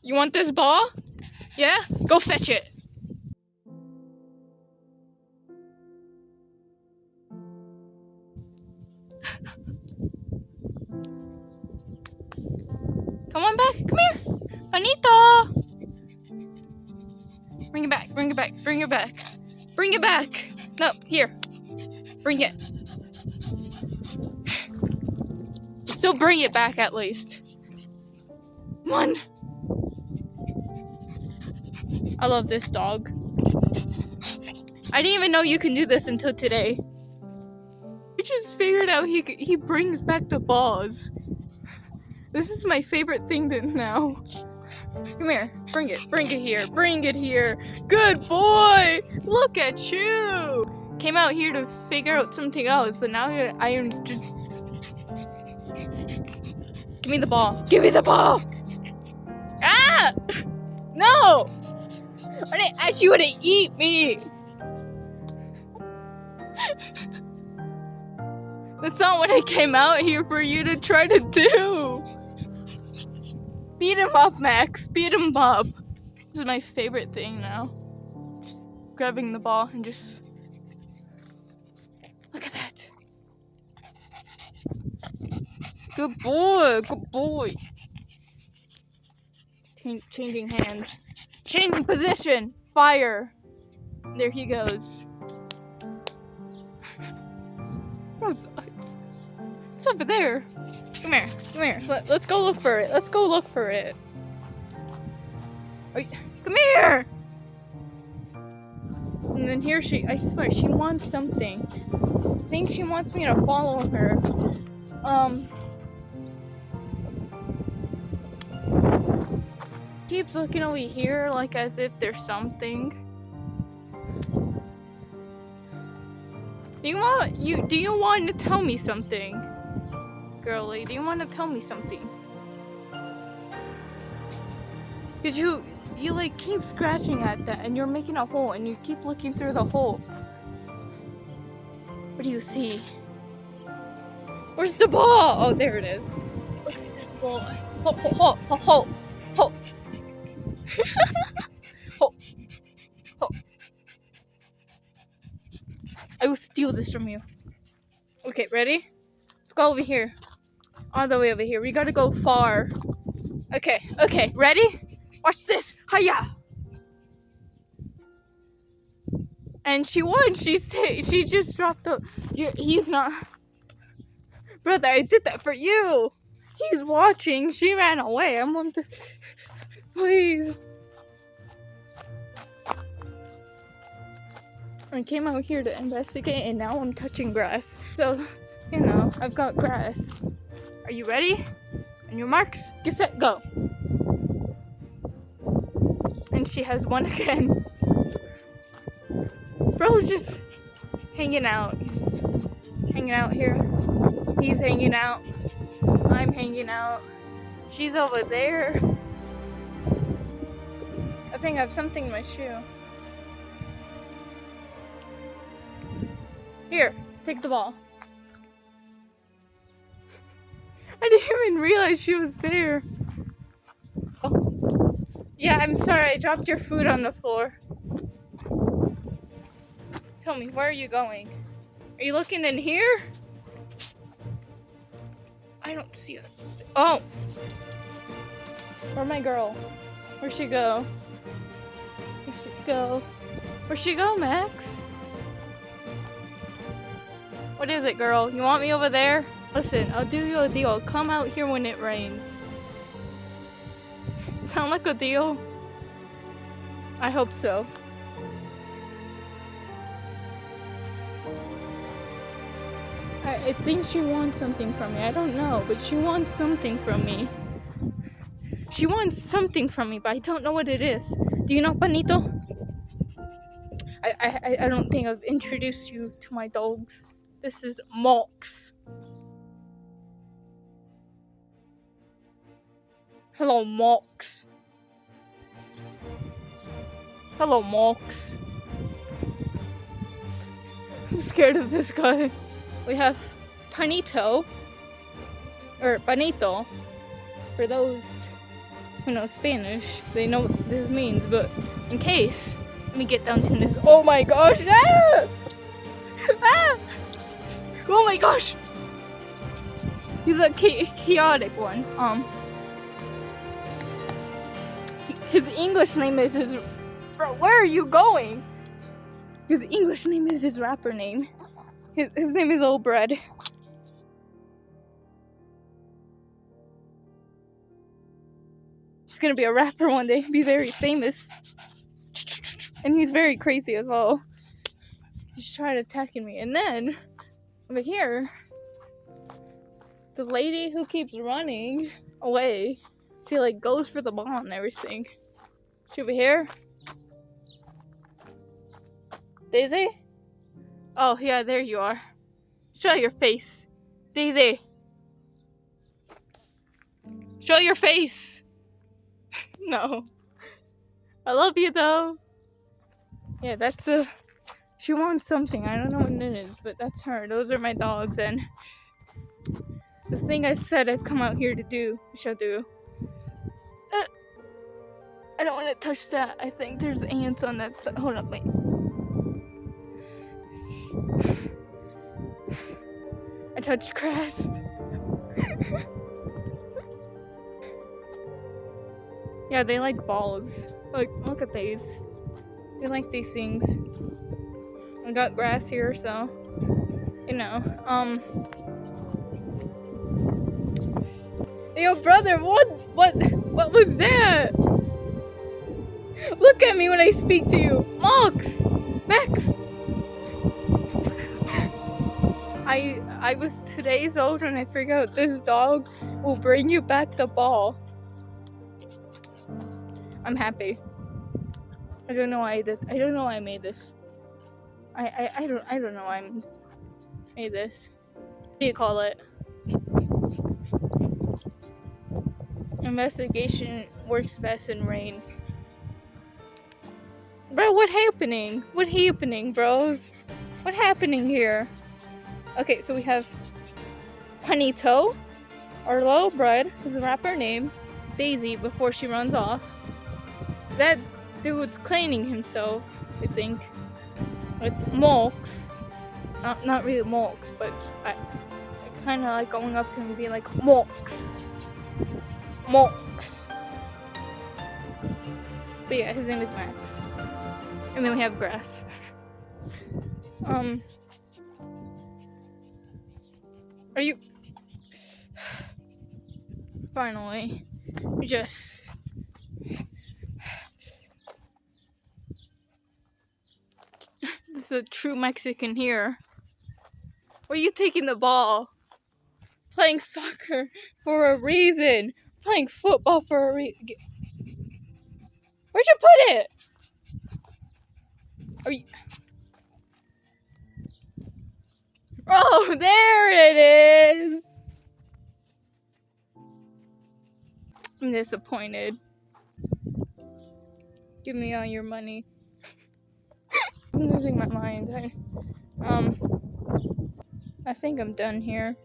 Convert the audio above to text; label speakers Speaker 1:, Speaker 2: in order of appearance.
Speaker 1: You want this ball? Yeah? Go fetch it. Come on back. Come here. Panito. Bring it back. Bring it back. Bring it back. Bring it back. No, here. Bring it. Still bring it back at least. Come on. I love this dog. I didn't even know you can do this until today. I just figured out he brings back the balls. This is my favorite thing to now. Come here. Bring it. Bring it here. Bring it here. Good boy. Look at you. Came out here to figure out something else, but now I am just... Give me the ball. Give me the ball. Ah! No! I didn't ask you to eat me. That's not what I came out here for you to try to do. Beat him up, Max. Beat him up. This is my favorite thing now. Just grabbing the ball and just... Look at that. Good boy. Good boy. Changing hands. Changing position. Fire. There he goes. It's over there. Come here. Come here. Let's go look for it. Let's go look for it. Come here. And then here I swear, she wants something. I think she wants me to follow her. Keeps looking over here like as if there's something. Do you want to tell me something? Girlie, do you want to tell me something? Cause you like keep scratching at that and you're making a hole and you keep looking through the hole. What do you see? Where's the ball? Oh, there it is. Look at this ball. Ho, ho, ho, ho, ho, ho. Ho. Ho. I will steal this from you. Okay, ready? Let's go over here. All the way over here. We gotta go far. Okay, ready? Watch this. Hiya! And she won. She just dropped the... He's not... Brother, I did that for you. He's watching. She ran away. I'm on the... Please. I came out here to investigate and now I'm touching grass. So, you know, I've got grass. Are you ready? On your marks, get set, go. And she has won again. Bro's just hanging out. He's hanging out here. He's hanging out. I'm hanging out. She's over there. I think I have something in my shoe. Here, take the ball. I didn't even realize she was there. Oh. Yeah, I'm sorry, I dropped your food on the floor. Tell me, where are you going? Are you looking in here? I don't see it. Oh! Where'd my girl? Where'd she go? Where'd she go? Where'd she go, Max? What is it, girl? You want me over there? Listen, I'll do you a deal. Come out here when it rains. Sound like a deal? I hope so. I think she wants something from me. I don't know, but she wants something from me. She wants something from me, but I don't know what it is. Do you know Panito? I don't think I've introduced you to my dogs. This is Mox. Hello, Mox. Hello, Mox. I'm scared of this guy. We have Panito, or Panito, for those who knows Spanish, they know what this means, but in case, let me get down to this. Oh my gosh! Ah! Ah! Oh my gosh! He's a chaotic one. His English name is his. Bro, where are you going? His English name is his rapper name. His name is Old Bread. He's gonna be a rapper one day, be very famous. And he's very crazy as well. He's trying attacking me. And then, over here, the lady who keeps running away, she like goes for the ball and everything. She over here? Daisy? Oh, yeah, there you are. Show your face. Daisy. Show your face. No. I love you, though. Yeah, that's she wants something. I don't know what it is, but that's her. Those are my dogs, and the thing I said I've come out here to do, I shall do. I don't want to touch that. I think there's ants on that side. Hold up, wait. I touched grass. Yeah, they like balls. Look at these. They like these things. I got grass here, so you know. Yo, brother, what was that? Look at me when I speak to you, Max. I was today's old when I figured out this dog will bring you back the ball. I'm happy. I don't know why I did. I don't know why I made this. I don't know why I made this. What do you call it? Investigation works best in rain. Bro, what happening? What happening, bros? What happening here? Okay, so we have Honey Toe, our little bread, his rapper name, Daisy, before she runs off. That dude's cleaning himself, I think. It's Molks. Not really Molks, but I kind of like going up to him and being like, Molks. But yeah, his name is Max. And then we have grass. Are you... Finally. Just... This is a true Mexican here. Where are you taking the ball? Playing soccer for a reason. Playing football for a reason. Where'd you put it? Are you... Oh, there it is. I'm disappointed. Give me all your money. I'm losing my mind. I think I'm done here.